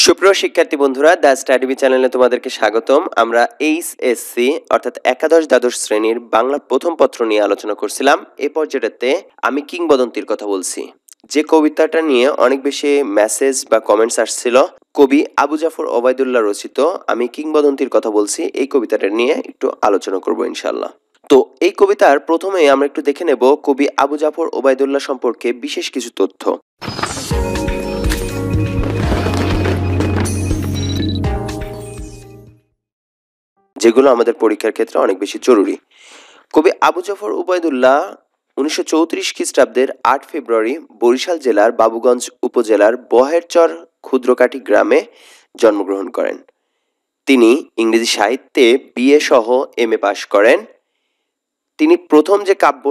সুপ্রিয় শিক্ষার্থী বন্ধুরা, দ্য স্টাডি চ্যানেলে তোমাদেরকে স্বাগতম। আমরা এইচএসসি অর্থাৎ একাদশ দ্বাদশ শ্রেণীর বাংলা প্রথম পত্র নিয়ে আলোচনা করছিলাম। এই পর্যায়েতে আমি কিংবদন্তির কথা বলছি, যে কবিতাটা নিয়ে অনেক বেশি মেসেজ বা কমেন্টস আসছিল। কবি আবু জাফর ওবায়দুল্লাহ রচিত আমি কিংবদন্তির কথা বলছি, এই কবিতাটা নিয়ে একটু আলোচনা করব ইনশাল্লাহ। তো এই কবিতার প্রথমে আমরা একটু দেখে নেব কবি আবু জাফর ওবায়দুল্লাহ সম্পর্কে বিশেষ কিছু তথ্য, যেগুলো আমাদের পরীক্ষার ক্ষেত্রে অনেক বেশি জরুরি। কবি আবু জাফর ওবায়দুল্লাহ 1934 খ্রিস্টাব্দের 8 ফেব্রুয়ারি বরিশাল জেলার বাবুগঞ্জ উপজেলার বহেরচর ক্ষুদ্রকাঠি গ্রামে জন্মগ্রহণ করেন। তিনি ইংরেজি সাহিত্যে বিএ সহ এমএ পাশ করেন। তিনি প্রথম যে কাব্য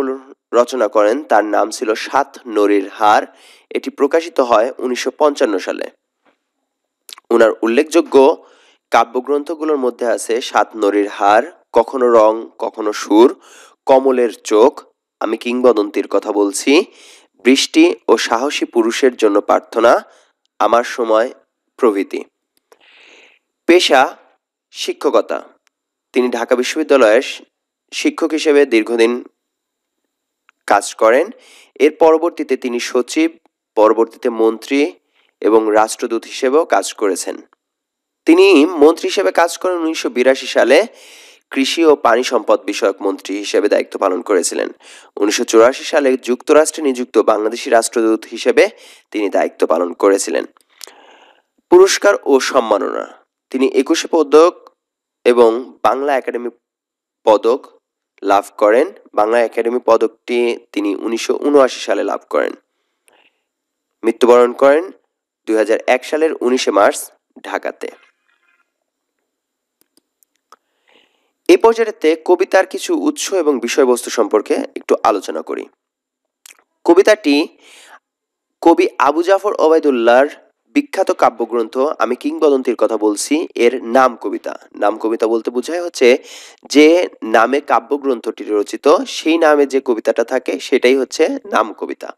রচনা করেন তার নাম ছিল সাত নরীর হার। এটি প্রকাশিত হয় 1955 সালে। ওনার উল্লেখযোগ্য কাব্যগ্রন্থগুলোর মধ্যে আছে সাত নরীর হার, কখনো রং কখনো সুর, কমলের চোখ, আমি কিংবদন্তির কথা বলছি, বৃষ্টি ও সাহসী পুরুষের জন্য প্রার্থনা, আমার সময় প্রভৃতি। পেশা শিক্ষকতা। তিনি ঢাকা বিশ্ববিদ্যালয়ের শিক্ষক হিসেবে দীর্ঘদিন কাজ করেন। এর পরবর্তীতে তিনি সচিব, পরবর্তীতে মন্ত্রী এবং রাষ্ট্রদূত হিসেবেও কাজ করেছেন। তিনি মন্ত্রী হিসেবে কাজ করেন 1982 সালে। কৃষি ও পানি সম্পদ বিষয়ক মন্ত্রী হিসেবে দায়িত্ব পালন করেছিলেন। 1984 সালে যুক্তরাষ্ট্রে নিযুক্ত বাংলাদেশি রাষ্ট্রদূত হিসেবে তিনি দায়িত্ব পালন করেছিলেন। পুরস্কার ও সম্মাননা। তিনি 21 পদক এবং বাংলা একাডেমি পদক লাভ করেন। বাংলা একাডেমি পদকটি তিনি 1979 সালে লাভ করেন। মৃত্যুবরণ করেন 2001 সালের 19 মার্চ ঢাকাতে। এই পর্যায়েতে কবিতার কিছু উৎস এবং বিষয়বস্তু সম্পর্কে একটু আলোচনা করি। কবিতাটি কবি আবু জাফর ওবায়দুল্লাহর বিখ্যাত কাব্যগ্রন্থ আমি কিংবদন্তির কথা বলছি এর নাম কবিতা। নাম কবিতা বলতে বোঝায় হচ্ছে যে নামে কাব্যগ্রন্থটি রচিত সেই নামে যে কবিতাটা থাকে সেটাই হচ্ছে নাম কবিতা।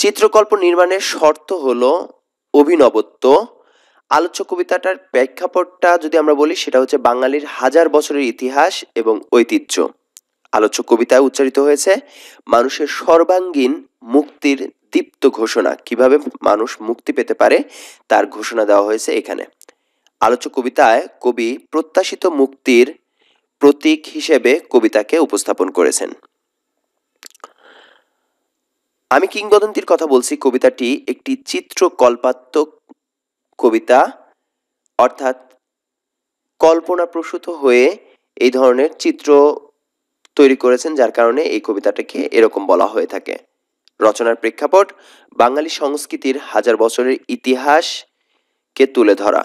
চিত্রকল্প নির্মাণের শর্ত হলো অভিনবত্ব। আলোচ্য কবিতাটার প্রেক্ষাপটটা যদি আমরা বলি সেটা হচ্ছে বাঙালির হাজার বছরের ইতিহাস এবং ঐতিহ্য। আলোচ্য কবিতায় উচ্চারিত হয়েছে মানুষের সর্বাঙ্গীন মুক্তির দীপ্ত ঘোষণা, কিভাবে মানুষ মুক্তি পেতে পারে তার ঘোষণা দেওয়া হয়েছে এখানে। আলোচ্য কবিতায় কবি প্রত্যাশিত মুক্তির প্রতীক হিসেবে কবিতাকে উপস্থাপন করেছেন। আমি কিংবদন্তির কথা বলছি কবিতাটি একটি চিত্রকল্পাত্মক কবিতা, অর্থাৎ কল্পনাপ্রসূত হয়ে এই ধরনের চিত্র তৈরি করেছেন, যার কারণে এই কবিতাটাকে এরকম বলা হয়ে থাকে। রচনার প্রেক্ষাপট বাঙালি সংস্কৃতির হাজার বছরের ইতিহাসকে তুলে ধরা।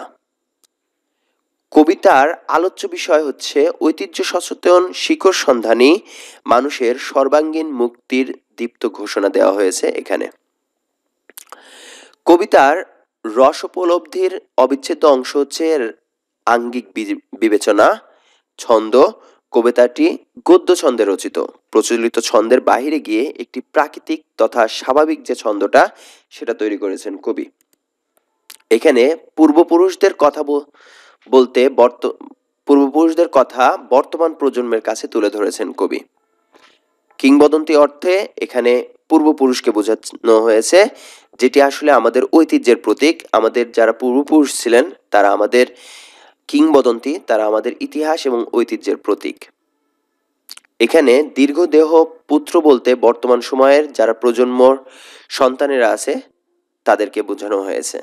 কবিতার আলোচ্য বিষয় হচ্ছে ঐতিহ্য সচেতন শিকড় সন্ধানী মানুষের সর্বাঙ্গীন মুক্তির দীপ্ত ঘোষণা দেওয়া হয়েছে এখানে। কবিতার রসোপলব্ধির অবিচ্ছেদ্য অংশ হচ্ছে আঙ্গিক বিবেচনা। ছন্দ। কবিতাটি গদ্য ছন্দে রচিত। প্রচলিত ছন্দের বাহিরে গিয়ে একটি প্রাকৃতিক তথা স্বাভাবিক যে ছন্দটা সেটা তৈরি করেছেন কবি। এখানে পূর্বপুরুষদের কথা বলতে পূর্বপুরুষদের কথা বর্তমান প্রজন্মের কাছে তুলে ধরেছেন কবি। কিংবদন্তি অর্থে এখানে পূর্বপুরুষকে বোঝানো হয়েছে, যেটি আসলে আমাদের ঐতিহ্যের প্রতীক। আমাদের যারা পূর্বপুরুষ ছিলেন তারা আমাদের কিংবদন্তি, তারা আমাদের ইতিহাস এবং ঐতিহ্যের প্রতীক। এখানে দীর্ঘদেহ পুত্র বলতে বর্তমান সময়ের যারা প্রজন্মর সন্তানেরা আছে তাদেরকে বোঝানো হয়েছে।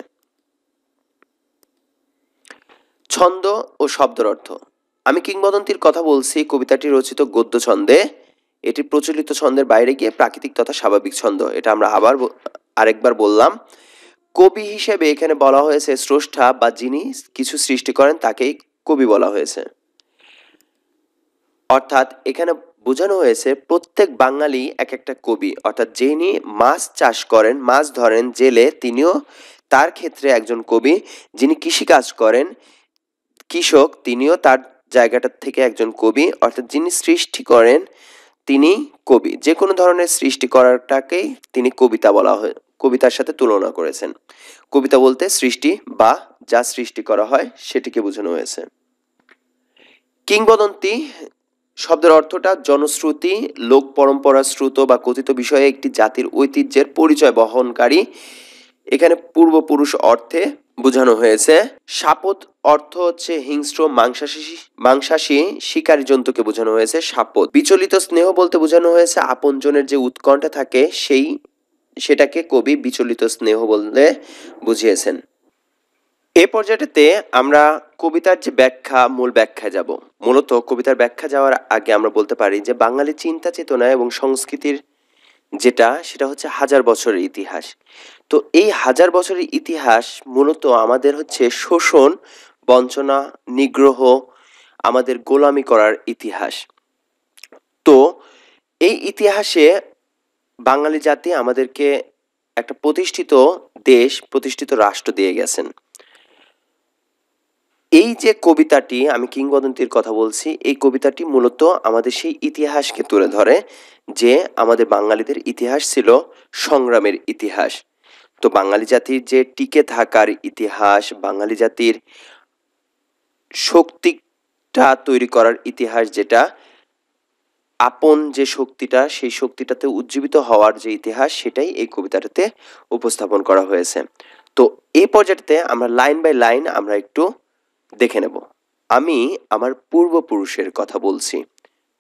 ছন্দ ও শব্দের অর্থ। আমি কিংবদন্তির কথা বলছি কবিতাটি রচিত গদ্য ছন্দে। এটি প্রচলিত ছন্দের বাইরে গিয়ে প্রাকৃতিক তথা স্বাভাবিক ছন্দ। এটা আমরা আরেকবার বললাম। কবি হিসেবে এখানে বলা হয়েছে স্রষ্টা বা যিনি কিছু সৃষ্টি করেন তাকেই কবি বলা হয়েছে। অর্থাৎ এখানে বোঝানো হয়েছে প্রত্যেক বাঙালি এক একটা কবি, অর্থাৎ যিনি মাছ চাষ করেন, মাছ ধরেন জেলে, তিনিও তার ক্ষেত্রে একজন কবি। যিনি কৃষিকাজ করেন, কৃষক, তিনিও তার জায়গাটা থেকে একজন কবি। অর্থাৎ যিনি সৃষ্টি করেন তিনি কবি। যে কোনো ধরনের সৃষ্টি করাটাকেই তিনি কবিতা বলা হয়, কবিতার সাথে তুলনা করেছেন। কবিতা বলতে সৃষ্টি বা যা সৃষ্টি করা হয় সেটিকে বোঝানো হয়েছে। কিংবদন্তি শব্দের অর্থটা জনশ্রুতি, লোক পরম্পরা, শ্রুত বা কথিত বিষয়ে একটি জাতির ঐতিহ্যের পরিচয় বহনকারী। এখানে পূর্বপুরুষ অর্থে বোঝানো হয়েছে। শাপদ অর্থ হচ্ছে হিংস্র মাংসাশী শিকারী জন্তুকে বোঝানো হয়েছে শাপদ। বিচলিত স্নেহ বলতে বোঝানো হয়েছে আপনজনের যে উৎকণ্ঠা থাকে সেটাকে কবি বিচলিত স্নেহ বলতে বুঝিয়েছেন। এ পর্যায়টাতে আমরা কবিতার যে মূল ব্যাখ্যায় যাব। মূলত কবিতার ব্যাখ্যা যাওয়ার আগে আমরা বলতে পারি যে বাঙালি চিন্তা চেতনা এবং সংস্কৃতির সেটা হচ্ছে হাজার বছরের ইতিহাস। তো এই হাজার বছরের ইতিহাস মূলত আমাদের হচ্ছে শোষণ, বঞ্চনা, নিগ্রহ, আমাদের গোলামি করার ইতিহাস। তো এই ইতিহাসে বাঙালি জাতি আমাদেরকে একটা প্রতিষ্ঠিত দেশ, প্রতিষ্ঠিত রাষ্ট্র দিয়ে গেছেন। এই যে কবিতাটি, আমি কিংবদন্তির কথা বলছি, এই কবিতাটি মূলত আমাদের সেই ইতিহাসকে তুলে ধরে যে আমাদের বাঙালিদের ইতিহাস ছিল সংগ্রামের ইতিহাস। তো বাঙালি জাতির যে টিকে থাকার ইতিহাস, বাঙালি জাতির শক্তিটা তৈরি করার ইতিহাস, যেটা আপন যে শক্তিটা, সেই শক্তিটাতে উজ্জীবিত হওয়ার যে ইতিহাস, সেটাই এই কবিতাটাতে উপস্থাপন করা হয়েছে। তো এই পর্যায়টাতে আমরা লাইন বাই লাইন আমরা একটু দেখে নেব। আমি আমার পূর্বপুরুষের কথা বলছি।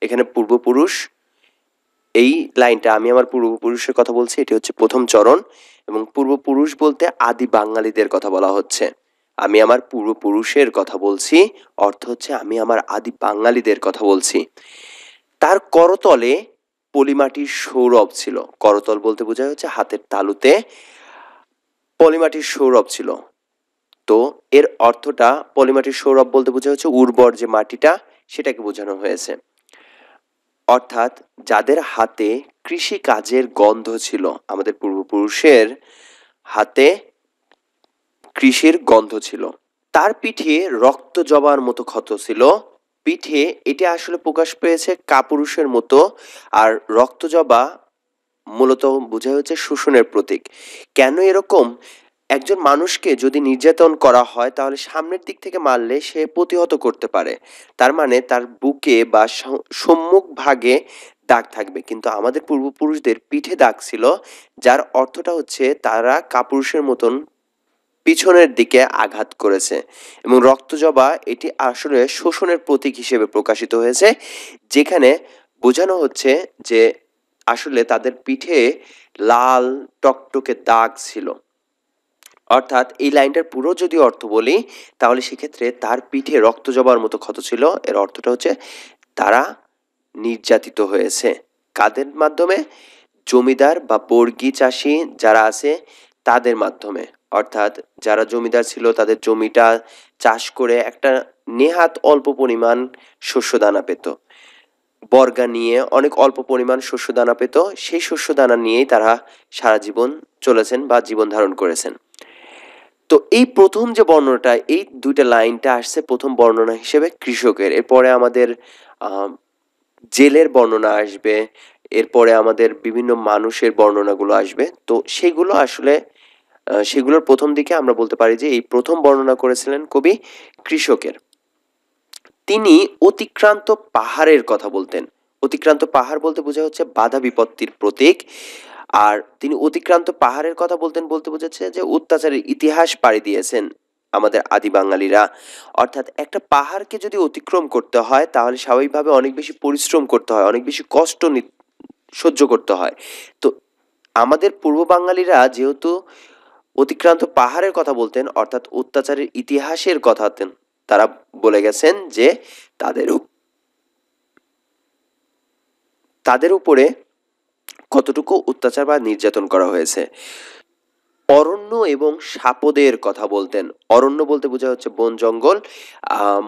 এখানে পূর্বপুরুষ, এই লাইনটা আমি আমার পূর্বপুরুষের কথা বলছি, এটি হচ্ছে প্রথম চরণ। এবং পূর্বপুরুষ বলতে আদি বাঙালিদের কথা বলা হচ্ছে। আমি আমার পূর্বপুরুষের কথা বলছি অর্থ হচ্ছে আমি আমার আদি বাঙালিদের কথা বলছি। তার করতলে পলিমাটির সৌরভ ছিল। করতল বলতে বোঝায় হচ্ছে হাতের তালুতে পলিমাটির সৌরভ ছিল। তো এর অর্থটা, পলিমাটির সৌরভ বলতে বোঝা হচ্ছে উর্বর যে মাটিটা, সেটাকে বোঝানো হয়েছে। অর্থাৎ যাদের হাতে কৃষি কাজের গন্ধ ছিল, আমাদের পূর্বপুরুষের হাতে কৃষির গন্ধ ছিল। তার পিঠে রক্ত জবার মতো ক্ষত ছিল। পিঠে এটি আসলে প্রকাশ পেয়েছে কাপুরুষের মতো, আর রক্ত জবা মূলত বোঝা হচ্ছে শোষণের প্রতীক। কেন এরকম? একজন মানুষকে যদি নির্যাতন করা হয় তাহলে সামনের দিক থেকে মারলে সে প্রতিহত করতে পারে, তার মানে তার বুকে বা সম্মুখ ভাগে দাগ থাকবে। কিন্তু আমাদের পূর্বপুরুষদের পিঠে দাগ ছিল, যার অর্থটা হচ্ছে তারা কাপুরুষের মতন পিছনের দিকে আঘাত করেছে। এবং রক্তজবা এটি আসলে শোষণের প্রতীক হিসেবে প্রকাশিত হয়েছে, যেখানে বোঝানো হচ্ছে যে আসলে তাদের পিঠে লাল টকটকে দাগ ছিল। অর্থাৎ এই লাইনটার পুরো যদি অর্থ বলি তাহলে সেক্ষেত্রে তার পিঠে রক্ত জবার মতো ক্ষত ছিল, এর অর্থটা হচ্ছে তারা নির্যাতিত হয়েছে। কাদের মাধ্যমে? জমিদার বা বর্গী চাষি যারা আছে তাদের মাধ্যমে। অর্থাৎ যারা জমিদার ছিল তাদের জমিটা চাষ করে একটা নেহাত অল্প পরিমাণ শস্য দানা পেত, বর্গা নিয়ে অনেক অল্প পরিমাণ শস্য দানা পেত, সেই শস্য দানা নিয়েই তারা সারা জীবন চলেছেন বা জীবন ধারণ করেছেন। তো এই প্রথম যে বর্ণনাটা, এই দুইটা লাইনটা আসছে প্রথম বর্ণনা হিসেবে কৃষকের। এরপরে আমাদের জেলের বর্ণনা আসবে, এরপরে আমাদের বিভিন্ন মানুষের বর্ণনাগুলো আসবে। তো সেগুলো আসলে সেগুলোর প্রথম দিকে আমরা বলতে পারি যে এই প্রথম বর্ণনা করেছিলেন কবি কৃষকের। তিনি অতিক্রান্ত পাহাড়ের কথা বলতেন। অতিক্রান্ত পাহাড় বলতে বোঝা হচ্ছে বাধা বিপত্তির প্রতীক। আর তিনি অতিক্রান্ত পাহাড়ের কথা বলতে বোঝাচ্ছে যে অত্যাচারের ইতিহাস পাড়ি দিয়েছেন আমাদের আদি বাঙালিরা। অর্থাৎ একটা পাহাড়কে যদি অতিক্রম করতে হয় তাহলে স্বাভাবিকভাবে অনেক বেশি পরিশ্রম করতে হয়, অনেক বেশি কষ্ট সহ্য করতে হয়। তো আমাদের পূর্ব বাঙালিরা যেহেতু অতিক্রান্ত পাহাড়ের কথা বলতেন, অর্থাৎ অত্যাচারের ইতিহাসের কথা তারা বলে গেছেন যে তাদের উপরে কতটুকু অত্যাচার বা নির্যাতন করা হয়েছে। অরণ্য এবং সাপদের কথা বলতেন। অরণ্য বলতে বোঝা হচ্ছে বন জঙ্গল,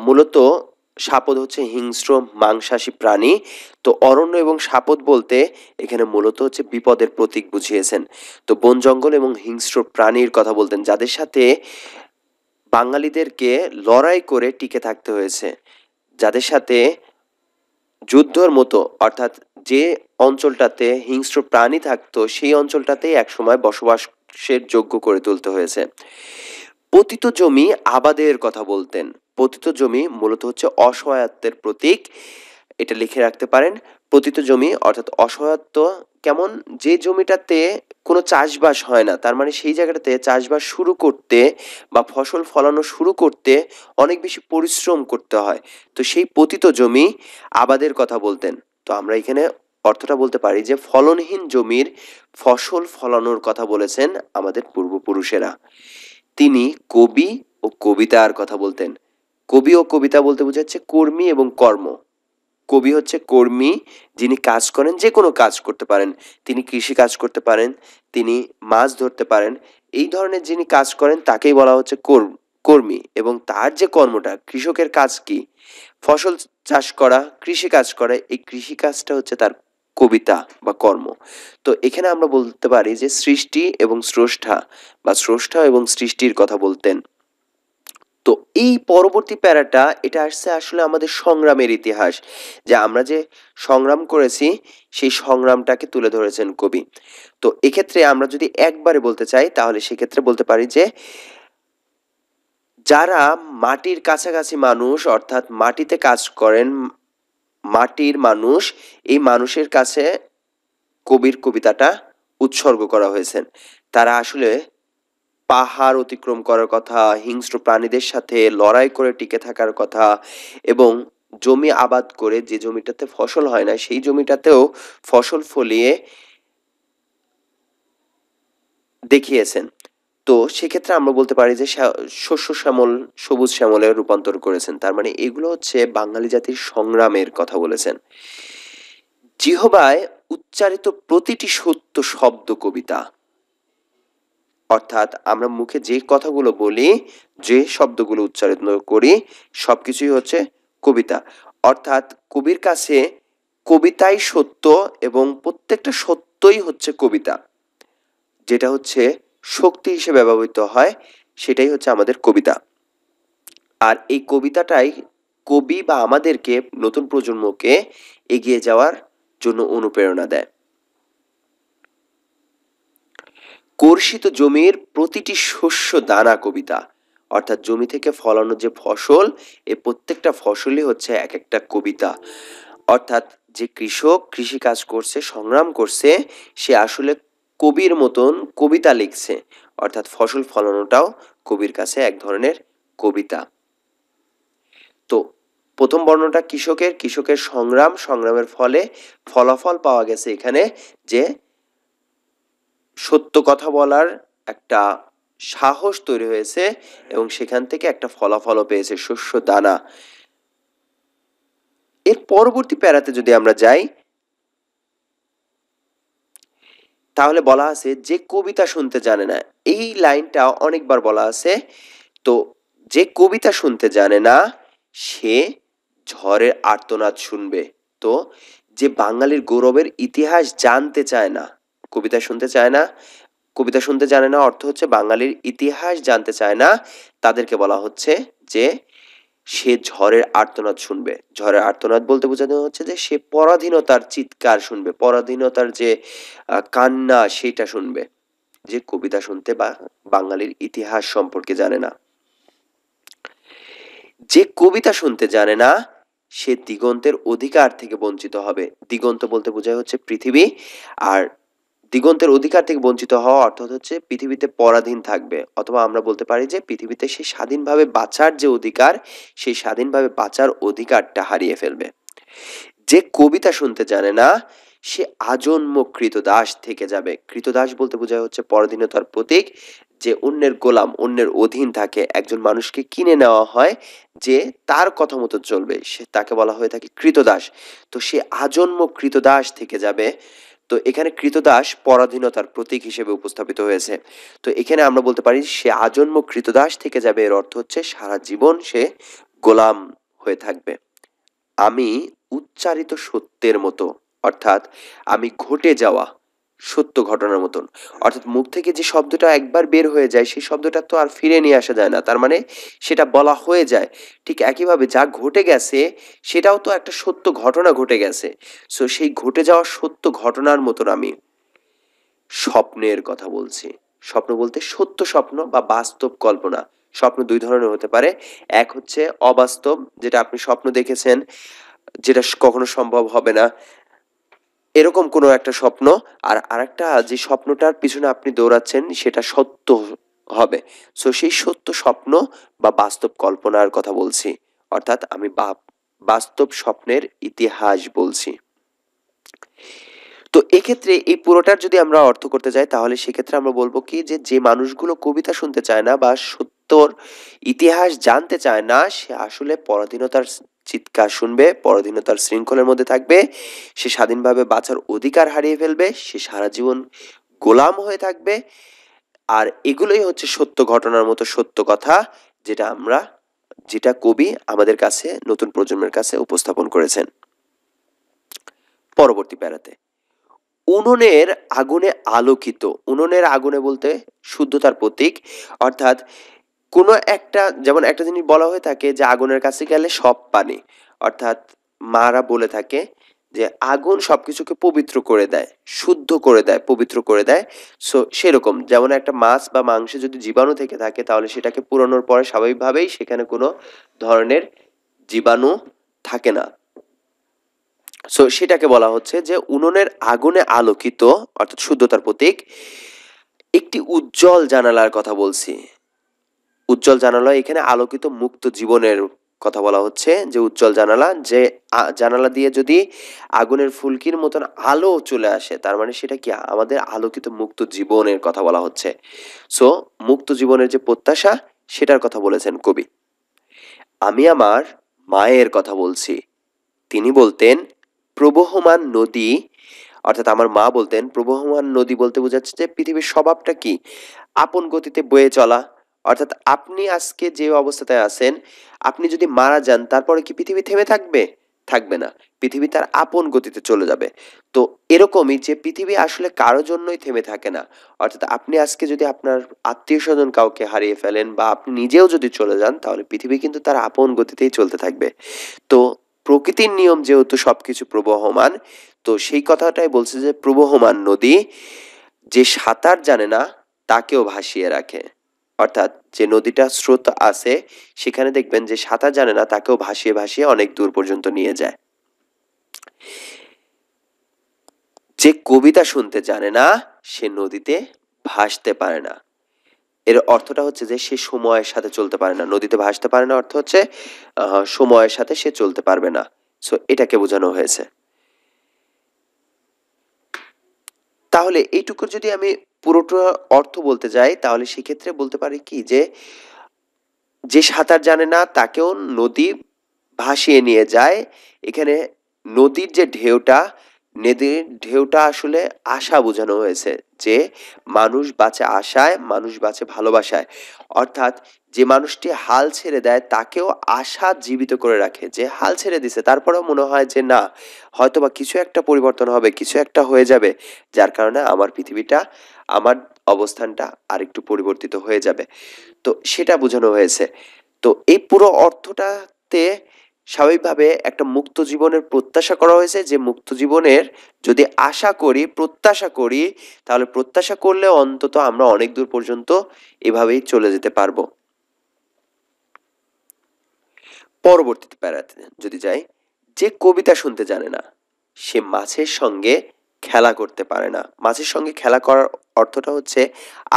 মূলত সাপদ হচ্ছে হিংস্র মাংসাশী প্রাণী। তো অরণ্য এবং সাপদ বলতে এখানে মূলত হচ্ছে বিপদের প্রতীক বুঝিয়েছেন। তো বন জঙ্গল এবং হিংস্র প্রাণীর কথা বলতেন, যাদের সাথে বাঙালিদেরকে লড়াই করে টিকে থাকতে হয়েছে, যাদের সাথে যুদ্ধর মতো, অর্থাৎ যে অঞ্চলটাতে হিংস্র প্রাণী থাকতো সেই অঞ্চলটাতেই একসময় বসবাসের যোগ্য করে তুলতে হয়েছে। পতিত জমি আবাদের কথা বলতেন। পতিত জমি মূলত হচ্ছে অসহায়ত্বের প্রতীক। এটা লিখে রাখতে পারেন। পতিত জমি অর্থাৎ অসহায়ত্ব কেমন, যে জমিটাতে কোনো চাষবাস হয় না, তার মানে সেই জায়গাটাতে চাষবাস শুরু করতে বা ফসল ফলানো শুরু করতে অনেক বেশি পরিশ্রম করতে হয়। তো সেই পতিত জমি আবাদের কথা বলতেন। তো আমরা এখানে অর্থটা বলতে পারি যে ফলনহীন জমির ফসল ফলানোর কথা বলেছেন আমাদের পূর্বপুরুষেরা। তিনি কবি ও কবিতার কথা বলতেন। কবি ও কবিতা বলতে বোঝাচ্ছে কর্মী এবং কর্ম। কবি হচ্ছে কর্মী, যিনি কাজ করেন, যে কোনো কাজ করতে পারেন। তিনি কৃষি কাজ করতে পারেন, তিনি মাছ ধরতে পারেন। এই ধরনের যিনি কাজ করেন তাকেই বলা হচ্ছে কর্মী। এবং তার যে কর্মটা, কৃষকের কাজ কি? ফসল চাষ করা, কৃষি কাজ করা। এই কৃষি কাজটা হচ্ছে তার কবিতা বা কর্ম। তো এখানে আমরা বলতে পারি যে সৃষ্টি এবং স্রষ্টা বা স্রষ্টা এবং সৃষ্টির কথা বলতেন। তো এই পরবর্তী প্যারাটা, এটা আসছে আসলে আমাদের সংগ্রামের ইতিহাস, যে আমরা যে সংগ্রাম করেছি সেই সংগ্রামটাকে তুলে ধরেছেন কবি। তো এক্ষেত্রে আমরা যদি একবারে বলতে চাই তাহলে সেক্ষেত্রে বলতে পারি যে যারা মাটির কাছাকাছি মানুষ, অর্থাৎ মাটিতে কাজ করেন, মাটির মানুষ, এই মানুষের কাছে কবির কবিতাটা উৎসর্গ করা হয়েছে। তারা আসলে পাহাড় অতিক্রম করার কথা, হিংস্র প্রাণীদের সাথে লড়াই করে টিকে থাকার কথা, এবং জমি আবাদ করে যে জমিটাতে ফসল হয় না সেই জমিটাতেও ফসল ফলিয়ে দেখিয়েছেন। তো সেক্ষেত্রে আমরা বলতে পারি যে শস্য শ্যামল সবুজ শ্যামলে রূপান্তর করেছেন। তার মানে এগুলো হচ্ছে বাঙালি জাতির সংগ্রামের কথা বলেছেন। জিহবায় উচ্চারিত প্রতিটি সত্য শব্দ কবিতা। অর্থাৎ আমরা মুখে যে কথাগুলো বলি, যে শব্দগুলো উচ্চারিত করি, সবকিছুই হচ্ছে কবিতা। অর্থাৎ কবির কাছে কবিতাই সত্য এবং প্রত্যেকটা সত্যই হচ্ছে কবিতা। যেটা হচ্ছে শক্তি হিসেবে ব্যবহৃত হয় সেটাই হচ্ছে আমাদের কবিতা। আর এই কবিতাটাই কবি বা আমাদেরকে, নতুন প্রজন্মকে এগিয়ে যাওয়ার জন্য অনুপ্রেরণা দেয়। কর্ষিত জমির প্রতিটি শস্য দানা কবিতা। অর্থাৎ জমি থেকে ফলানো যে ফসল, এই প্রত্যেকটা ফসলই হচ্ছে এক একটা কবিতা। অর্থাৎ যে কৃষক কৃষি কাজ করছে, সংগ্রাম করছে, সে আসলে কবির মতন কবিতা লিখছে। অর্থাৎ ফসল ফলানোটাও কবির কাছে এক ধরনের কবিতা। তো প্রথম বর্ণটা কৃষকের, কৃষকের সংগ্রাম, সংগ্রামের ফলে ফলাফল পাওয়া গেছে এখানে, যে সত্য কথা বলার একটা সাহস তৈরি হয়েছে এবং সেখান থেকে একটা ফলাফলও পেয়েছে, শস্য দানা। এর পরবর্তী প্যারাতে যদি আমরা যাই তাহলে বলা আছে যে কবিতা শুনতে জানে না। এই লাইনটা অনেকবার বলা আছে। তো যে কবিতা শুনতে জানে না সে ঝড়ের আর্তনাদ শুনবে। তো যে বাঙালির গৌরবের ইতিহাস জানতে চায় না, কবিতা শুনতে চায় না, কবিতা শুনতে জানে না অর্থ হচ্ছে বাঙালির ইতিহাস জানতে চায় না, তাদেরকে বলা হচ্ছে যে সে ঝড়ের আর্তনাদ শুনবে। ঝড়ের আর্তনাদ বলতে বোঝানো হচ্ছে যে সে পরাধীনতার চিৎকার শুনবে, পরাধীনতার যে কান্না সেটা শুনবে। যে কবিতা শুনতে বা বাঙালির ইতিহাস সম্পর্কে জানে না। যে কবিতা শুনতে জানে না সে দিগন্তের অধিকার থেকে বঞ্চিত হবে। দিগন্ত বলতে বোঝায় হচ্ছে পৃথিবী, আর দিগন্তের অধিকার থেকে বঞ্চিত হওয়া অর্থাৎ হচ্ছে পৃথিবীতে পরাধীন থাকবে, অথবা আমরা বলতে পারি যে পৃথিবীতে সে স্বাধীনভাবে বাঁচার যে অধিকার, সেই স্বাধীনভাবে বাঁচার অধিকারটা হারিয়ে ফেলবে। যে কবিতা শুনতে জানে না সে আজন্ম কৃতদাস থেকে যাবে। কৃতদাস বলতে বোঝায় হচ্ছে পরাধীনতার প্রতীক, যে অন্যের গোলাম, অন্যের অধীন থাকে। একজন মানুষকে কিনে নেওয়া হয় যে তার কথা মতো চলবে, সে তাকে বলা হয়ে থাকে কৃতদাস। তো সে আজন্ম কৃতদাস থেকে যাবে। তো এখানে কৃতদাস পরাধীনতার প্রতীক হিসেবে উপস্থাপিত হয়েছে। তো এখানে আমরা বলতে পারি সে আজন্ম কৃতদাস থেকে যাবে, এর অর্থ হচ্ছে সারা জীবন সে গোলাম হয়ে থাকবে। আমি উচ্চারিত সত্যের মতো, অর্থাৎ আমি ঘটে যাওয়া সত্য ঘটনার মতন। অর্থাৎ মুখ থেকে যে শব্দটা একবার বের হয়ে যায় সেই শব্দটা তো আর ফিরে নিয়ে আসা যায় না। তার মানে সেটা বলা হয়ে যায়। ঠিক একইভাবে যা ঘটে গেছে সেটাও তো একটা সত্য ঘটনা ঘটে গেছে। সো সেই ঘটে যাওয়া সত্য ঘটনার মতন আমি স্বপ্নের কথা বলছি। স্বপ্ন বলতে সত্য স্বপ্ন বা বাস্তব কল্পনা। স্বপ্ন ২ ধরনের হতে পারে। এক হচ্ছে অবাস্তব, যেটা আপনি স্বপ্ন দেখেছেন, যেটা কখনো সম্ভব হবে না। এরকম কোনো একটা স্বপ্ন। আর আরেকটা যে স্বপ্নটার পিছনে আপনি দৌড়াচ্ছেন সেটা সত্য হবে। সো সেই সত্য স্বপ্ন বা বাস্তব কল্পনার কথা বলছি। অর্থাৎ আমি বাস্তব স্বপ্নের ইতিহাস বলছি। তো এক্ষেত্রে এই পুরোটার যদি আমরা অর্থ করতে যাই তাহলে সেক্ষেত্রে আমরা বলব কি যে মানুষগুলো কবিতা শুনতে চায় না বা সত্যর ইতিহাস জানতে চায় না সে আসলে পরাধীনতার চিৎকার শুনবে, পরাধীনতার শৃঙ্খলের মধ্যে থাকবে, সে স্বাধীনভাবে বাঁচার অধিকার হারিয়ে ফেলবে, সে সারা জীবন গোলাম হয়ে থাকবে। আর এগুলোই হচ্ছে সত্য ঘটনার মতো সত্য কথা, যেটা কবি আমাদের কাছে, নতুন প্রজন্মের কাছে উপস্থাপন করেছেন। পরবর্তী প্যারাতে, উনুনের আগুনে আলোকিত। উনুনের আগুনে বলতে শুদ্ধতার প্রতীক। অর্থাৎ কোনো একটা, যেমন একটা জিনিস বলা হয়ে থাকে যে আগুনের কাছে গেলে সব পানি। অর্থাৎ মারা বলে থাকে যে আগুন সবকিছুকে পবিত্র করে দেয়, শুদ্ধ করে দেয়, পবিত্র করে দেয়। সো সেরকম যেমন একটা মাছ বা মাংসে যদি জীবাণু থেকে থাকে তাহলে সেটাকে পুরানোর পরে স্বাভাবিকভাবেই সেখানে কোনো ধরনের জীবাণু থাকে না। সো সেটাকে বলা হচ্ছে যে উনুনের আগুনে আলোকিত, অর্থাৎ শুদ্ধতার প্রতীক। একটি উজ্জ্বল জানালার কথা বলছি। উজ্জ্বল জানালা, এখানে আলোকিত মুক্ত জীবনের কথা বলা হচ্ছে, যে উজ্জ্বল জানালা, যে জানালা দিয়ে যদি আগুনের ফুলকির মতন আলো চলে আসে তার মানে সেটা কি আমাদের আলোকিত মুক্ত জীবনের কথা বলা হচ্ছে। সো মুক্ত জীবনের যে প্রত্যাশা সেটার কথা বলেছেন কবি। আমি আমার মায়ের কথা বলছি। তিনি বলতেন প্রবহমান নদী, অর্থাৎ আমার মা বলতেন প্রবহমান নদী বলতে বোঝাচ্ছে যে পৃথিবীর স্বভাবটা কি, আপন গতিতে বয়ে চলা। অর্থাৎ আপনি আজকে যে অবস্থাতে আছেন, আপনি যদি মারা যান তারপরে কি পৃথিবী থেমে থাকবে? থাকবে না। পৃথিবী তার আপন গতিতে চলে যাবে। তো এরকমই যে পৃথিবী আসলে কারো জন্যই থেমে থাকে না। অর্থাৎ আপনি আজকে যদি আপনার আত্মীয় স্বজন কাউকে হারিয়ে ফেলেন বা আপনি নিজেও যদি চলে যান তাহলে পৃথিবী কিন্তু তার আপন গতিতেই চলতে থাকবে। তো প্রকৃতির নিয়ম যেহেতু সবকিছু প্রবহমান, তো সেই কথাটাই বলছে যে প্রবহমান নদী যে সাঁতার জানে না তাকেও ভাসিয়ে রাখে। অর্থাৎ যে নদীটা স্রোত আছে সেখানে দেখবেন যে সাঁতার জানে না তাকেও ভাসিয়ে ভাসিয়ে অনেক দূর পর্যন্ত নিয়ে যায়। যে কবিতা শুনতে জানে না সে নদীতে ভাসতে পারে না। এর অর্থটা হচ্ছে যে সে সময়ের সাথে চলতে পারে না। নদীতে ভাসতে পারে না অর্থ হচ্ছে সময়ের সাথে সে চলতে পারবে না। সো এটাকে বোঝানো হয়েছে। তাহলে এইটুকুর যদি আমি পুরোটা অর্থ বলতে যাই তাহলে সেক্ষেত্রে বলতে পারি কি যে সাঁতার জানে না তাকেও নদী ভাসিয়ে নিয়ে যায়। এখানে নদীর যে ঢেউটা, নদীর ঢেউটা আসলে আশা বোঝানো হয়েছে যে মানুষ বাঁচে আশায়, মানুষ বাঁচে ভালোবাসায়। অর্থাৎ যে মানুষটি হাল ছেড়ে দেয় তাকেও আশা জীবিত করে রাখে, যে হাল ছেড়ে দিছে তারপরেও মনে হয় যে না, হয়তোবা কিছু একটা পরিবর্তন হবে, কিছু একটা হয়ে যাবে, যার কারণে আমার পৃথিবীটা, আমার অবস্থানটা আরেকটু পরিবর্তিত হয়ে যাবে। তো সেটা বোঝানো হয়েছে। তো এই পুরো অর্থটাতে স্বাভাবিকভাবে একটা মুক্ত জীবনের প্রত্যাশা করা হয়েছে, যে মুক্ত জীবনের যদি আশা করি, প্রত্যাশা করি, তাহলে প্রত্যাশা করলে অন্তত আমরা অনেক দূর পর্যন্ত এভাবেই চলে যেতে পারবো। পরবর্তী প্যারাতে যদি যাই, যে কবিতা শুনতে জানে না সে মাছের সঙ্গে খেলা করতে পারে না। মাছের সঙ্গে খেলা করার অর্থটা হচ্ছে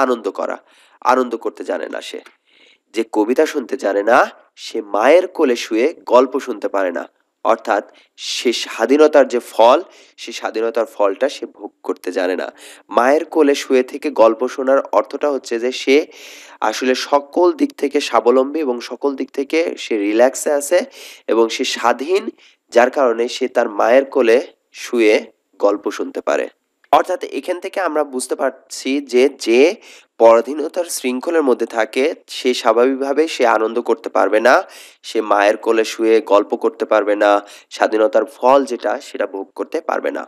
আনন্দ করা। আনন্দ করতে জানে না সে। যে কবিতা শুনতে জানে না সে মায়ের কোলে শুয়ে গল্প শুনতে পারে না। অর্থাৎ সে স্বাধীনতার যে ফল, সে স্বাধীনতার ফলটা সে ভোগ করতে জানে না। মায়ের কোলে শুয়ে থেকে গল্প শোনার অর্থটা হচ্ছে যে সে আসলে সকল দিক থেকে স্বাবলম্বী এবং সকল দিক থেকে সে রিল্যাক্সে আছে এবং সে স্বাধীন, যার কারণে সে তার মায়ের কোলে শুয়ে গল্প শুনতে পারে। অর্থাৎ এখান থেকে আমরা বুঝতে পারছি যে পরাধীনতার শৃঙ্খলের মধ্যে থাকে সে স্বাভাবিকভাবে সে আনন্দ করতে পারবে না, সে মায়ের কোলে শুয়ে গল্প করতে পারবে না, স্বাধীনতার ফল যেটা সেটা ভোগ করতে পারবে না।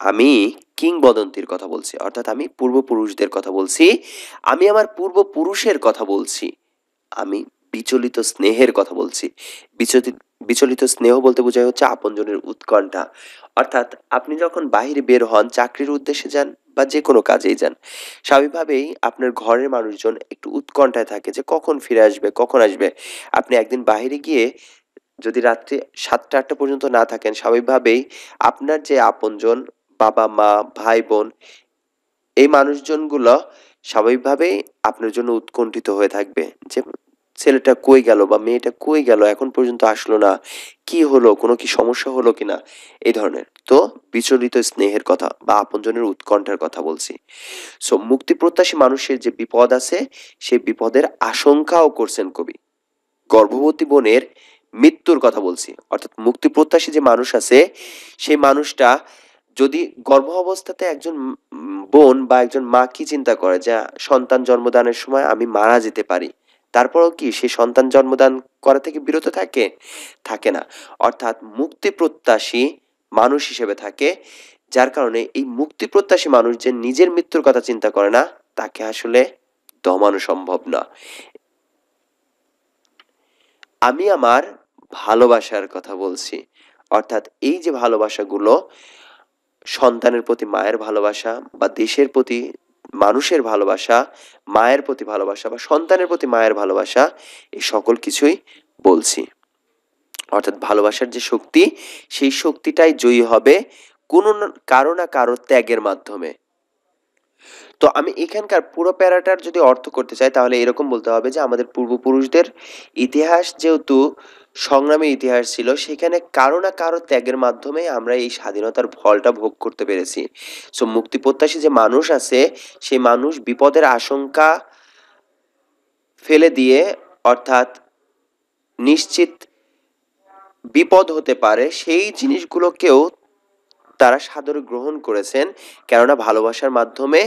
আমি কিংবদন্তির কথা বলছি, অর্থাৎ আমি পূর্বপুরুষদের কথা বলছি, আমি আমার পূর্বপুরুষের কথা বলছি, আমি বিচলিত স্নেহের কথা বলছি। বিচলিত বিচলিত স্নেহ বলতে বোঝায় হচ্ছে আপনজনের উৎকণ্ঠা। অর্থাৎ আপনি যখন বাহিরে বের হন, চাকরির উদ্দেশ্যে যান বা যেকোনো কাজেই যান, স্বাভাবিকভাবেই আপনার ঘরের মানুষজন একটু উৎকণ্ঠায় থাকে যে কখন ফিরে আসবে, কখন আসবে? আপনি একদিন বাহিরে গিয়ে যদি রাত্রে ৭ঃ০০-৮ঃ০০ পর্যন্ত না থাকেন, স্বাভাবিকভাবেই আপনার যে আপনজন বাবা-মা, ভাই-বোন, এই মানুষজনগুলো স্বাভাবিকভাবেই আপনার জন্য উৎকণ্ঠিত হয়ে থাকবে যে ছেলেটা কই গেল বা মেয়েটা কই গেল, এখন পর্যন্ত আসলো না, কি হলো, কোনো কি সমস্যা হলো কিনা, এই ধরনের। তো বিচলিত স্নেহের কথা বা আপনজনের উৎকণ্ঠার কথা বলছি। সো মুক্তি প্রত্যাশী মানুষের যে বিপদ আছে, সেই বিপদের আশঙ্কাও করছেন কবি। গর্ভবতী বোনের মৃত্যুর কথা বলছি, অর্থাৎ মুক্তি প্রত্যাশী যে মানুষ আছে, সেই মানুষটা যদি গর্ভ অবস্থাতে একজন বোন বা একজন মা কি চিন্তা করে যে সন্তান জন্মদানের সময় আমি মারা যেতে পারি, তারপরেও কি সে সন্তান জন্মদান করা থেকে বিরত থাকে? থাকে না। অর্থাৎ মুক্তি প্রত্যাশী মানুষ হিসেবে থাকে, যার কারণে এই মুক্তি প্রত্যাশী মানুষ যে নিজের মৃত্যুর কথা চিন্তা করে না, তাকে আসলে দমানো সম্ভব না। আমি আমার ভালোবাসার কথা বলছি, অর্থাৎ এই যে ভালোবাসাগুলো, সন্তানের প্রতি মায়ের ভালোবাসা বা দেশের প্রতি মানুষের ভালোবাসা, মায়ের প্রতি ভালোবাসা বা সন্তানের প্রতি মায়ের ভালোবাসা, এই সকল কিছুই বলছি। অর্থাৎ ভালোবাসার যে শক্তি, সেই শক্তিটাই জয়ী হবে কোনো না কারো ত্যাগের মাধ্যমে। তো আমি এখানকার পুরো প্যারাটার যদি অর্থ করতে চাই, তাহলে এরকম বলতে হবে যে আমাদের পূর্বপুরুষদের ইতিহাস যেহেতু সংগ্রামের ইতিহাস ছিল, সেখানে কারো না কারো ত্যাগের মাধ্যমে আমরা এই স্বাধীনতার ফলটা ভোগ করতে পেরেছি। সো মুক্তিপ্রত্যাশী যে মানুষ আছে, সেই মানুষ বিপদের আশঙ্কা ফেলে দিয়ে, অর্থাৎ নিশ্চিত বিপদ হতে পারে সেই জিনিসগুলোকেও তারা সাদরে গ্রহণ করেছেন, কেননা ভালোবাসার মাধ্যমে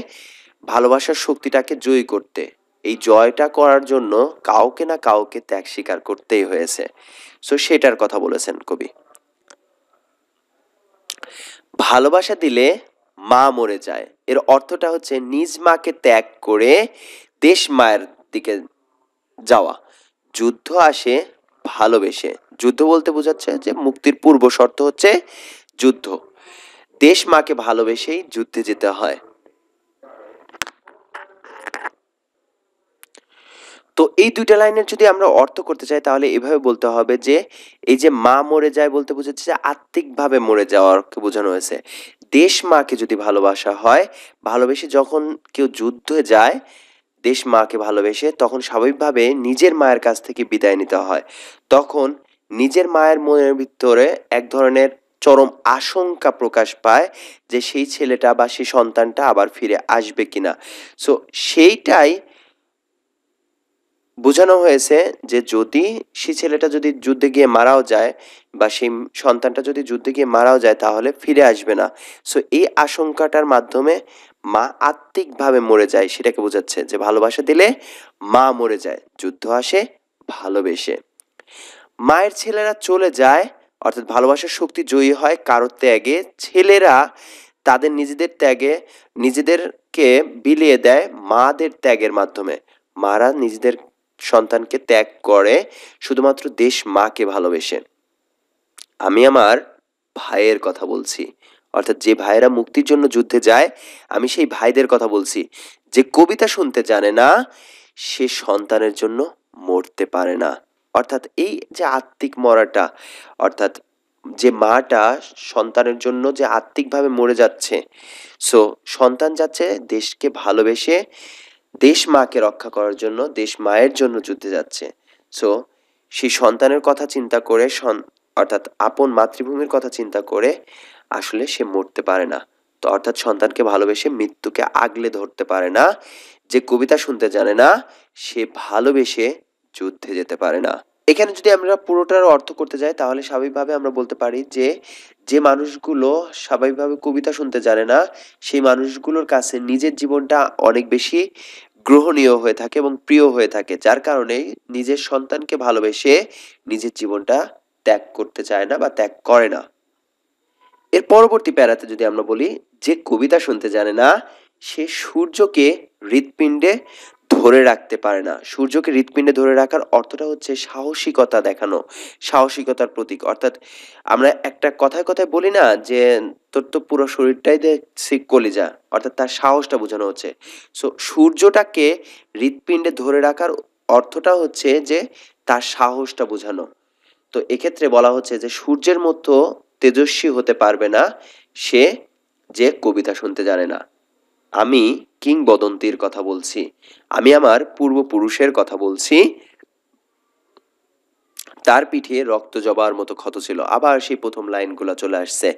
ভালোবাসার শক্তিটাকে জয়ী করতে, এই জয়টা করার জন্য কাউকে না কাউকে ত্যাগ স্বীকার করতেই হয়েছে। সো সেটার কথা বলেছেন কবি। ভালোবাসা দিলে মা মরে যায়, এর অর্থটা হচ্ছে নিজ মাকে ত্যাগ করে দেশ মায়ের দিকে যাওয়া। যুদ্ধ আসে ভালোবেসে, যুদ্ধ বলতে বোঝাচ্ছে যে মুক্তির পূর্ব শর্ত হচ্ছে যুদ্ধ। দেশ মাকে ভালোবেসেই যুদ্ধে যেতে হয়। তো এই দুইটা লাইনের যদি আমরা অর্থ করতে চাই, তাহলে এভাবে বলতে হবে যে এই যে মা মরে যায় বলতে বোঝাচ্ছে যে আত্মিকভাবে মরে যাওয়াকে বোঝানো হয়েছে। দেশ মাকে যদি ভালোবাসা হয়, ভালোবেসে যখন কেউ যুদ্ধে যায় দেশ মাকে ভালোবেসে, তখন স্বাভাবিকভাবে নিজের মায়ের কাছ থেকে বিদায় নিতে হয়। তখন নিজের মায়ের মনের ভিতরে এক ধরনের চরম আশঙ্কা প্রকাশ পায় যে সেই ছেলেটা বা সেই সন্তানটা আবার ফিরে আসবে কিনা। সো সেইটাই বোঝানো হয়েছে যে যদি সেই ছেলেটা যদি যুদ্ধে গিয়ে মারাও যায় বা সেই সন্তানটা যদি যুদ্ধে গিয়ে মারাও যায়, তাহলে ফিরে আসবে না। সো এই আশঙ্কাটার মাধ্যমে মা আত্মিকভাবে মরে যায়, সেটাকে বোঝাচ্ছে যে ভালোবাসা দিলে মা মরে যায়, যুদ্ধ আসে ভালোবেসে। মায়ের ছেলেরা চলে যায়, অর্থাৎ ভালোবাসার শক্তি জয়ী হয় কারো ত্যাগে, ছেলেরা তাদের নিজেদের ত্যাগে নিজেদেরকে বিলিয়ে দেয় মাদের ত্যাগের মাধ্যমে। মারা নিজেদের সন্তানকে ত্যাগ করে শুধুমাত্র দেশ মাকে ভালোবেসে। আমি আমার ভাইয়ের কথা বলছি, অর্থাৎ যে ভাইয়েরা মুক্তির জন্য যুদ্ধে যায়, আমি সেই ভাইদের কথা বলছি। যে কবিতা শুনতে জানে না, সে সন্তানের জন্য মরতে পারে না। অর্থাৎ এই যে আত্মিক মরাটা, অর্থাৎ যে মাটা সন্তানের জন্য যে আত্মিকভাবে মরে যাচ্ছে, সো সন্তান যাচ্ছে দেশকে ভালোবেসে দেশ মাকে রক্ষা করার জন্য, দেশ মায়ের জন্য যুদ্ধে যাচ্ছে। সো সেই সন্তানের কথা চিন্তা করে অর্থাৎ আপন মাতৃভূমির কথা চিন্তা করে আসলে সে মরতে পারে না। তো অর্থাৎ সন্তানকে ভালোবেসে মৃত্যুকে আগলে ধরতে পারে না। যে কবিতা শুনতে জানে না, সে ভালোবেসে যুদ্ধে যেতে পারে না। এখানে যদি আমরা পুরোটার অর্থ করতে যাই, তাহলে স্বাভাবিকভাবে আমরা বলতে পারি যে যে মানুষগুলো স্বাভাবিকভাবে কবিতা শুনতে জানে না, সেই মানুষগুলোর কাছে নিজের জীবনটা অনেক বেশি গ্রহণীয় হয়ে থাকে এবং প্রিয় হয়ে থাকে, যার কারণে নিজের সন্তানকে ভালোবেসে নিজের জীবনটা ত্যাগ করতে চায় না বা ত্যাগ করে না। এর পরবর্তী প্যারাতে যদি আমরা বলি, যে কবিতা শুনতে জানে না সে সূর্যকে হৃৎপিণ্ডে ধরে রাখতে পারে না। সূর্যকে হৃৎপিণ্ডে ধরে রাখার অর্থটা হচ্ছে সাহসিকতা দেখানো, সাহসিকতার প্রতীক। অর্থাৎ আমরা একটা কথায় কথায় বলি না যে তোর তো পুরো শরীরটাই দেখছি কলিজা, অর্থাৎ তার সাহসটা বোঝানো হচ্ছে। সো সূর্যটাকে হৃৎপিণ্ডে ধরে রাখার অর্থটা হচ্ছে যে তার সাহসটা বোঝানো। তো এক্ষেত্রে বলা হচ্ছে যে সূর্যের মতো তেজস্বী হতে পারবে না সে যে কবিতা শুনতে জানে না। আমি কিংবদন্তির কথা বলছি, আমি আমার পূর্বপুরুষের কথা বলছি। তার পিঠে রক্ত জবার মতো ক্ষত ছিল। আবার সেই প্রথম লাইনগুলো চলে আসছে।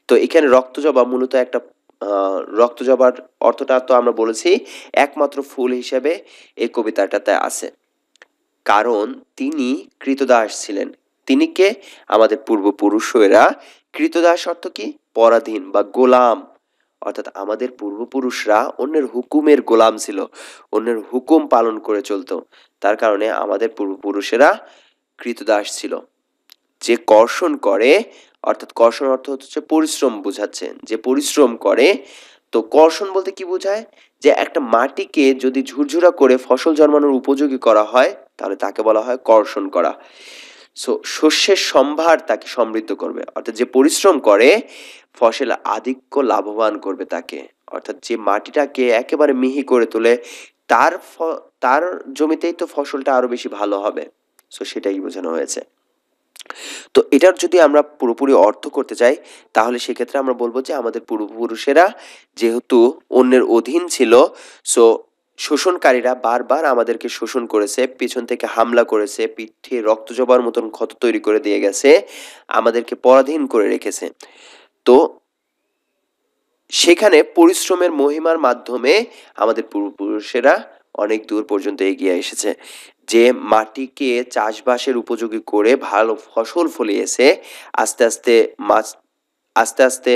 তো এখানে রক্ত জবা মূলত একটা রক্ত জবার অর্থটা তো আমরা বলেছি একমাত্র ফুল হিসেবে এই কবিতাটাতে আছে। কারণ তিনি কৃতদাস ছিলেন। তিনি কে? আমাদের পূর্বপুরুষেরা। কৃতদাস অর্থ কি? পরাধীন বা গোলাম। অর্থাৎ আমাদের পূর্বপুরুষরা অন্যের হুকুমের গোলাম ছিল, অন্যের হুকুম পালন করে চলতো। তার কারণে আমাদের পূর্বপুরুষেরা কৃতদাস ছিল। যে কর্ষণ করে, অর্থাৎ কর্ষণ অর্থ হচ্ছে পরিশ্রম বোঝাচ্ছে, যে পরিশ্রম করে। তো কর্ষণ বলতে কি বোঝায়? যে একটা মাটিকে যদি ঝুরঝুরা করে ফসল জন্মানোর উপযোগী করা হয় তাহলে তাকে বলা হয় কর্ষণ করা। সো শস্যের সম্ভার তাকে সমৃদ্ধ করবে, অর্থাৎ যে পরিশ্রম করে ফসল আধিক্য লাভবান করবে তাকে। অর্থাৎ যে মাটিটাকে একেবারে মিহি করে তোলে তার তার জমিতেই তো ফসলটা আরো বেশি ভালো হবে। সো সেটাই বোঝানো হয়েছে। তো এটার যদি আমরা পুরোপুরি অর্থ করতে চাই তাহলে সেক্ষেত্রে আমরা বলবো যে আমাদের পূর্বপুরুষেরা যেহেতু অন্যের অধীন ছিল, সো শোষণকারীরা বারবার আমাদেরকে শোষণ করেছে, পেছন থেকে হামলা করেছে, পিঠে রক্ত জবার মতন ক্ষত তৈরি করে দিয়ে গেছে, আমাদেরকে পরাধীন করে রেখেছে। তো সেখানে পরিশ্রমের মহিমার মাধ্যমে আমাদের পূর্বপুরুষেরা অনেক দূর পর্যন্ত এগিয়ে এসেছে। যে মাটিকে চাষবাসের উপযোগী করে ভালো ফসল ফলিয়েছে, আস্তে আস্তে মাছ আস্তে আস্তে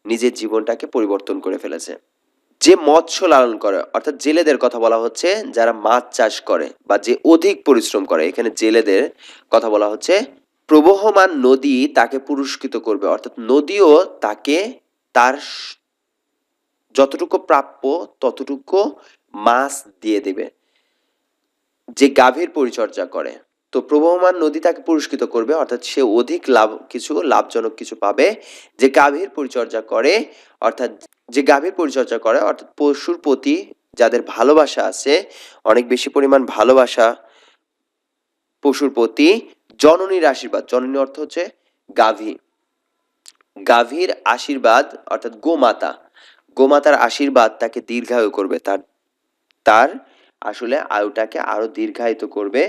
নিজের জীবনটাকে পরিবর্তন করে ফেলেছে। যে মৎস্য লালন করে, অর্থাৎ জেলেদের কথা বলা হচ্ছে, যারা মাছ চাষ করে বা যে অধিক পরিশ্রম করে, এখানে জেলেদের কথা বলা হচ্ছে। প্রবহমান নদী তাকে পুরস্কৃত করবে, অর্থাৎ নদীও তাকে তার যতটুকু প্রাপ্য ততটুকু মাছ দিয়ে দেবে। যে গাভীর পরিচর্যা করে, তো প্রবহমান নদী তাকে পুরস্কৃত করবে, অর্থাৎ সে অধিক লাভজনক কিছু পাবে। যে গাভীর পরিচর্যা করে, অর্থাৎ যে গাভীর পরিচর্যা করে অর্থাৎ পশুর প্রতি যাদের ভালোবাসা আছে, অনেক বেশি পরিমাণ ভালোবাসা পশুর প্রতি, জননীর আশীর্বাদ, জননী অর্থ হচ্ছে গাভী, গাভীর আশীর্বাদ অর্থাৎ গোমাতা, গোমাতার আশীর্বাদ তাকে দীর্ঘায়ু করবে, তার তার আসলে আয়ুটাকে আরো দীর্ঘায়িত করবে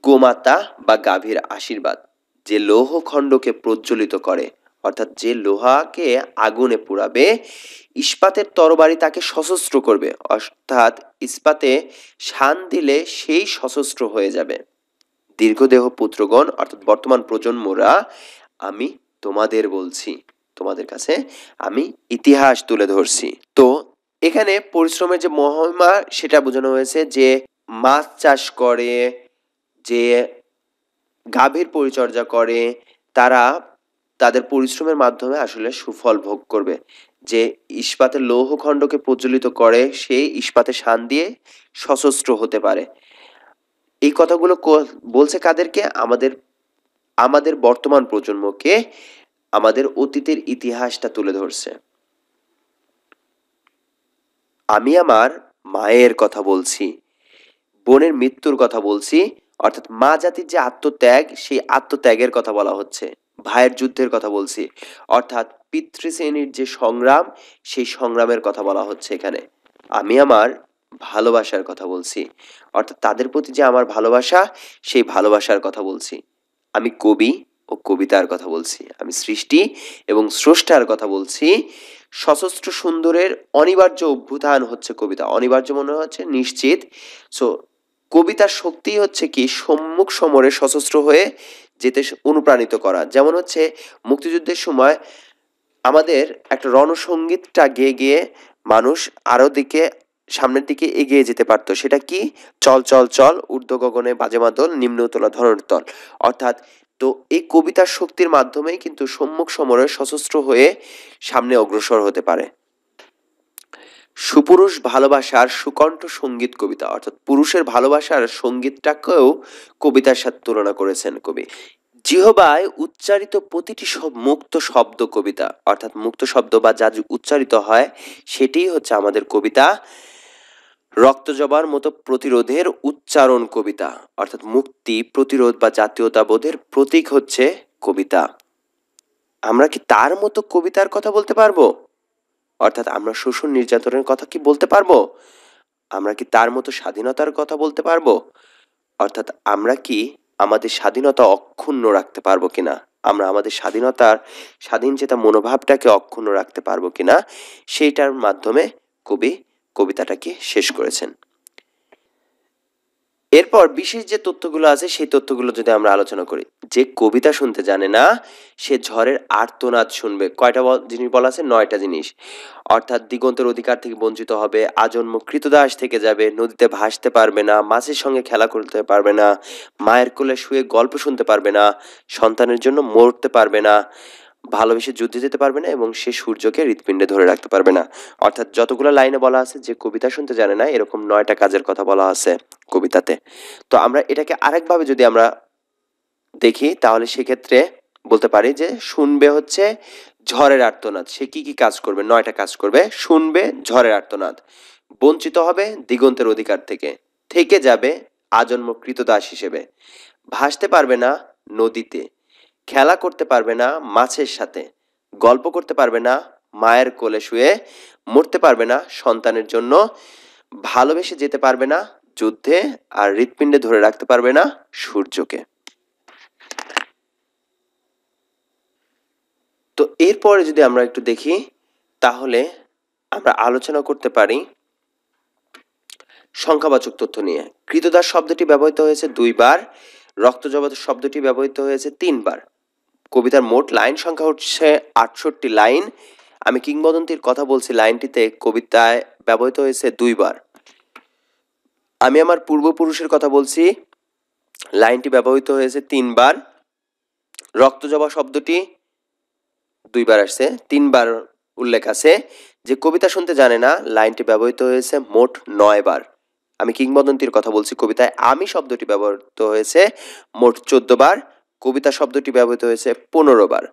গোমাতা বা গাভীর আশীর্বাদ। যে লৌহ খণ্ডকে প্রজ্বলিত করে, অর্থাৎ যে লোহাকে আগুনে পোড়াবে, ইস্পাতের তরবারি তাকে সশস্ত্র করবে, অর্থাৎ ইস্পাতে শান দিলে সেই সশস্ত্র হয়ে যাবে। দীর্ঘদেহ পুত্রগণ, অর্থাৎ বর্তমান প্রজন্মরা, আমি তোমাদের বলছি, তোমাদের কাছে আমি ইতিহাস তুলে ধরছি। তো এখানে পরিশ্রমের যে মহিমা সেটা বোঝানো হয়েছে, যে মাছ চাষ করে, যে গাভীর পরিচর্যা করে, তারা তাদের পরিশ্রমের মাধ্যমে আসলে সুফল ভোগ করবে। যে ইস্পাতের লৌহখণ্ডকে প্রজ্বলিত করে সেই ইস্পাতে শান দিয়ে সশস্ত্র হতে পারে। এই কথাগুলো বলছে কাদেরকে? আমাদের আমাদের বর্তমান প্রজন্মকে, আমাদের অতীতের ইতিহাসটা তুলে ধরছে। আমি আমার মায়ের কথা বলছি, বোনের মৃত্যুর কথা বলছি, অর্থাৎ মা জাতির যে আত্মত্যাগ, সেই আত্মত্যাগের কথা বলা হচ্ছে। ভাইয়ের যুদ্ধের কথা বলছি, অর্থাৎ পিতৃশ্রেণীর যে সংগ্রাম, সেই সংগ্রামের কথা বলা হচ্ছে এখানে। আমি আমার ভালোবাসার কথা বলছি, অর্থাৎ তাদের প্রতি যে আমার ভালোবাসা, সেই ভালোবাসার কথা বলছি। আমি কবি ও কবিতার কথা বলছি, আমি সৃষ্টি এবং স্রষ্টার কথা বলছি। সশস্ত্র সুন্দরের অনিবার্য অভ্যুত্থান হচ্ছে কবিতা। অনিবার্য মনে হচ্ছে নিশ্চিত। সো কবিতার শক্তি হচ্ছে কি সম্মুখ সমরে সশস্ত্র হয়ে যেতে অনুপ্রাণিত করা। যেমন হচ্ছে মুক্তিযুদ্ধের সময় আমাদের একটা রণসঙ্গীতটা গেয়ে গিয়ে মানুষ আরো সামনের দিকে এগিয়ে যেতে পারতো। সেটা কি? চল চল চল ঊর্ধ্ব গগনে বাজে মাদল, নিম্ন উতলা ধরণীর তল। অর্থাৎ তো এই কবিতার শক্তির মাধ্যমেই কিন্তু সম্মুখ সমরে সশস্ত্র হয়ে সামনে অগ্রসর হতে পারে। সুপুরুষ ভালোবাসার সুকণ্ঠ সঙ্গীত কবিতা, অর্থাৎ পুরুষের ভালোবাসার সঙ্গীতটাকেও কবিতার সাথে তুলনা করেছেন কবি। জিহবায় উচ্চারিত প্রতিটি মুক্ত শব্দ কবিতা, অর্থাৎ মুক্ত শব্দ বা যা উচ্চারিত হয় সেটিই হচ্ছে আমাদের কবিতা। রক্তজবার মতো প্রতিরোধের উচ্চারণ কবিতা, অর্থাৎ মুক্তি, প্রতিরোধ বা জাতীয়তাবোধের প্রতীক হচ্ছে কবিতা। আমরা কি তার মতো কবিতার কথা বলতে পারবো? অর্থাৎ আমরা শোষণ নির্যাতনের কথা কি বলতে পারবো? আমরা কি তার মতো স্বাধীনতার কথা বলতে পারবো? অর্থাৎ আমরা কি আমাদের স্বাধীনতা অক্ষুণ্ণ রাখতে পারবো কিনা, আমরা আমাদের স্বাধীন চেতা মনোভাবটাকে অক্ষুণ্ণ রাখতে পারবো কিনা, সেইটার মাধ্যমে কবি কবিতাটাকে শেষ করেছেন। এরপর বিশেষ যে তথ্যগুলো আছে সেই তথ্যগুলো যদি আমরা আলোচনা করি, যে কবিতা শুনতে জানে না সে ঝড়ের আর্তনাদ শুনবে। কয়টা জিনিস বলা আছে? 9টা জিনিস। অর্থাৎ দিগন্তের অধিকার থেকে বঞ্চিত হবে, আজন্ম কৃতদাস থেকে যাবে, নদীতে ভাসতে পারবে না, মাছের সঙ্গে খেলা করতে পারবে না, মায়ের কোলে শুয়ে গল্প শুনতে পারবে না, সন্তানের জন্য মরতে পারবে না, ভালোবেসে যুদ্ধে যেতে পারবে না, এবং সে সূর্যকে হৃৎপিণ্ডে ধরে রাখতে পারবে না। অর্থাৎ যতগুলো লাইনে বলা আছে যে কবিতা শুনতে জানে না, এরকম 9টা কাজের কথা বলা আছে কবিতাতে। তো আমরা এটাকে আরেকভাবে যদি আমরা দেখি তাহলে সেক্ষেত্রে বলতে পারি যে শুনবে হচ্ছে ঝড়ের আর্তনাদ। সে কি কি কাজ করবে? 9টা কাজ করবে। শুনবে ঝড়ের আর্তনাদ, বঞ্চিত হবে দিগন্তের অধিকার থেকে, থেকে যাবে আজন্ম কৃতদাস হিসেবে, ভাসতে পারবে না নদীতে, খেলা করতে পারবে না মাছের সাথে, গল্প করতে পারবে না মায়ের কোলে শুয়ে, মরতে পারবে না সন্তানের জন্য, ভালোবেসে যেতে পারবে না যুদ্ধে, আর হৃৎপিণ্ডে ধরে রাখতে পারবে না সূর্যকে। তো এরপরে যদি আমরা একটু দেখি তাহলে আমরা আলোচনা করতে পারি সংখ্যাবাচক তথ্য নিয়ে। কৃতদাস শব্দটি ব্যবহৃত হয়েছে 2 বার, রক্তজবা শব্দটি ব্যবহৃত হয়েছে 3 বার। কবিতার মোট লাইন সংখ্যা হচ্ছে 68 লাইন। আমি কিংবদন্তির কথা বলছি, লাইনটিতে কবিতায় ব্যবহৃত হয়েছে 2 বার। আমি আমার পূর্বপুরুষের কথা বলছি, লাইনটি ব্যবহৃত হয়েছে 3 বার। রক্তজবা শব্দটি 2 বার আসছে, 3 বার উল্লেখ আছে। যে কবিতা শুনতে জানে না, লাইনটি ব্যবহৃত হয়েছে মোট 9 বার। আমি কিংবদন্তির কথা বলছি, কবিতায় আমি শব্দটি ব্যবহৃত হয়েছে মোট 14 বার। কবিতা শব্দটি ব্যবহৃত হয়েছে 15 বার।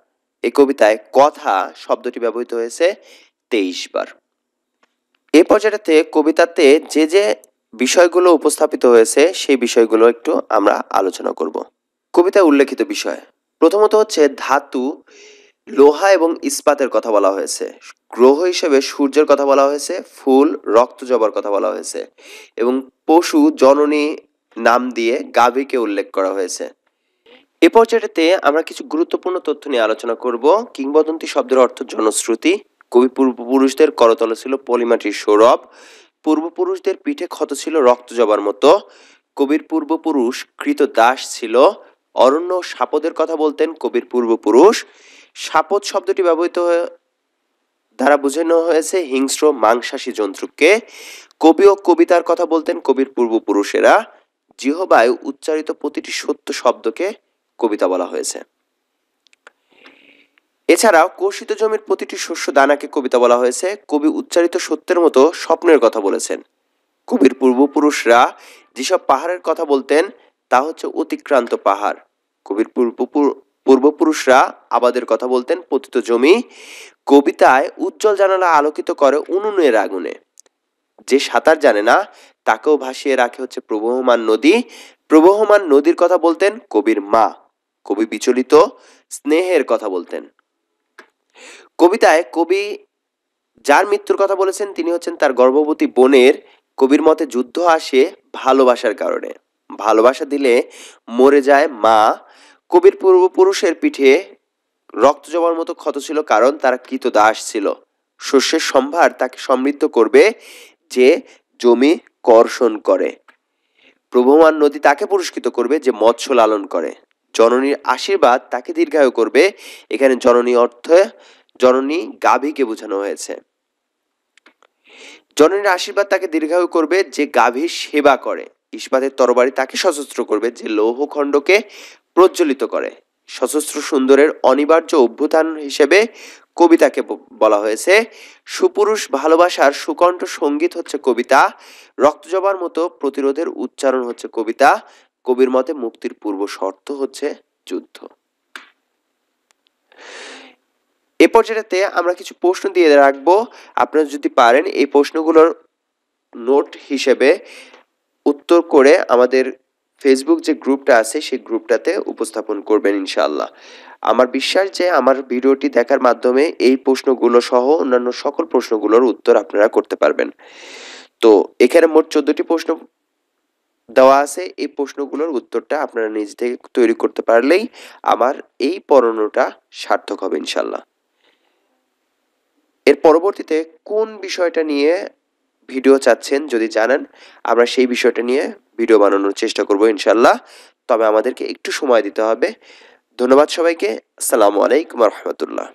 এই কবিতায় কথা শব্দটি ব্যবহৃত হয়েছে 23 বার। এই পর্যায়টাতে কবিতাতে যে যে বিষয়গুলো উপস্থাপিত হয়েছে সেই বিষয়গুলো একটু আমরা আলোচনা করব। কবিতায় উল্লেখিত বিষয় প্রথমত হচ্ছে ধাতু, লোহা এবং ইস্পাতের কথা বলা হয়েছে। গ্রহ হিসেবে সূর্যের কথা বলা হয়েছে, ফুল রক্তজবার কথা বলা হয়েছে, এবং পশু জননী নাম দিয়ে গাভীকে উল্লেখ করা হয়েছে। এ পর্যায়টাতে আমরা কিছু গুরুত্বপূর্ণ তথ্য নিয়ে আলোচনা করব। কিংবদন্তি শব্দের অর্থ জনশ্রুতি। কবি পূর্বপুরুষদের করতলে ছিল পলিমাটির সৌরভ, পূর্বপুরুষদের পিঠে ক্ষত ছিল রক্তজবার মতো, কবির পূর্বপুরুষ কৃতদাস ছিল, অরণ্য সাপদের কথা বলতেন কবির পূর্বপুরুষ। সাপদ শব্দটি ব্যবহৃত দ্বারা বোঝানো হয়েছে হিংস্র মাংসাশী জন্তুকে। কবি ও কবিতার কথা বলতেন কবির পূর্বপুরুষেরা। জিহবায় উচ্চারিত প্রতিটি সত্য শব্দকে কবিতা বলা হয়েছে। এছাড়াও কোষিত জমির প্রতিটি শস্য দানাকে কবিতা বলা হয়েছে। কবি উচ্চারিত সত্যের মতো স্বপ্নের কথা বলেছেন। কবির পূর্বপুরুষরা যেসব পাহাড়ের কথা বলতেন তা হচ্ছে অতিক্রান্ত পাহাড়। কবির পূর্বপুরুষরা আবাদের কথা বলতেন পতিত জমি। কবিতায় উজ্জ্বল জানালা আলোকিত করে উনুনের আগুনে। যে সাঁতার জানে না তাকেও ভাসিয়ে রাখে হচ্ছে প্রবহমান নদী। প্রবহমান নদীর কথা বলতেন কবির মা। কবি বিচলিত স্নেহের কথা বলতেন। কবিতায় কবি যার মৃত্যুর কথা বলেছেন তিনি হচ্ছেন তার গর্ভবতী বোনের। কবির মতে যুদ্ধ আসে ভালোবাসার কারণে, ভালোবাসা দিলে মরে যায় মা। কবির পূর্বপুরুষের পিঠে রক্ত জমার মতো ক্ষত ছিল কারণ তারা কৃতদাস ছিল। শস্যের সম্ভার তাকে সমৃদ্ধ করবে যে জমি কর্ষণ করে। প্রবহমান নদী তাকে পুরস্কৃত করবে যে মৎস্য লালন করে। জননীর আশীর্বাদ তাকে দীর্ঘায়ু করবে। এখানে জননী অর্থে জননী গাভীকে বোঝানো হয়েছে। জননীর আশীর্বাদ তাকে দীর্ঘায়ু করবে যে গাভীর সেবা করে। ইস্পাতের তরবারি তাকে সশস্ত্র করবে যে লৌহ খণ্ডকে প্রজ্বলিত করে। সশস্ত্র সুন্দরের অনিবার্য অভ্যুত্থান হিসেবে কবিতাকে বলা হয়েছে। সুপুরুষ ভালোবাসার সুকণ্ঠ সঙ্গীত হচ্ছে কবিতা। রক্তজবার মতো প্রতিরোধের উচ্চারণ হচ্ছে কবিতা। কবির মতে মুক্তির পূর্ব শর্ত হচ্ছে যুদ্ধ। এ পর্যায়েতে আমরা কিছু প্রশ্ন দিয়ে রাখবো। আপনারা যদি পারেন এই প্রশ্নগুলোর নোট হিসেবে উত্তর করে আমাদের ফেসবুক যে গ্রুপটা আছে সেই গ্রুপটাতে উপস্থাপন করবেন ইনশাআল্লাহ। আমার বিশ্বাস যে আমার ভিডিওটি দেখার মাধ্যমে এই প্রশ্নগুলো সহ অন্যান্য সকল প্রশ্নগুলোর উত্তর আপনারা করতে পারবেন। তো এখানে মোট 14টি প্রশ্ন দেওয়া আছে। এই প্রশ্নগুলোর উত্তরটা আপনারা নিজ থেকে তৈরি করতে পারলেই আমার এই পড়ানোটা সার্থক হবে ইনশাআল্লাহ। এর পরবর্তীতে কোন বিষয়টা নিয়ে ভিডিও চাচ্ছেন যদি জানান, আমরা সেই বিষয়টা নিয়ে ভিডিও বানানোর চেষ্টা করব ইনশাআল্লাহ। তবে আমাদেরকে একটু সময় দিতে হবে। ধন্যবাদ সবাইকে। আসসালামু আলাইকুম ওয়া রাহমাতুল্লাহ।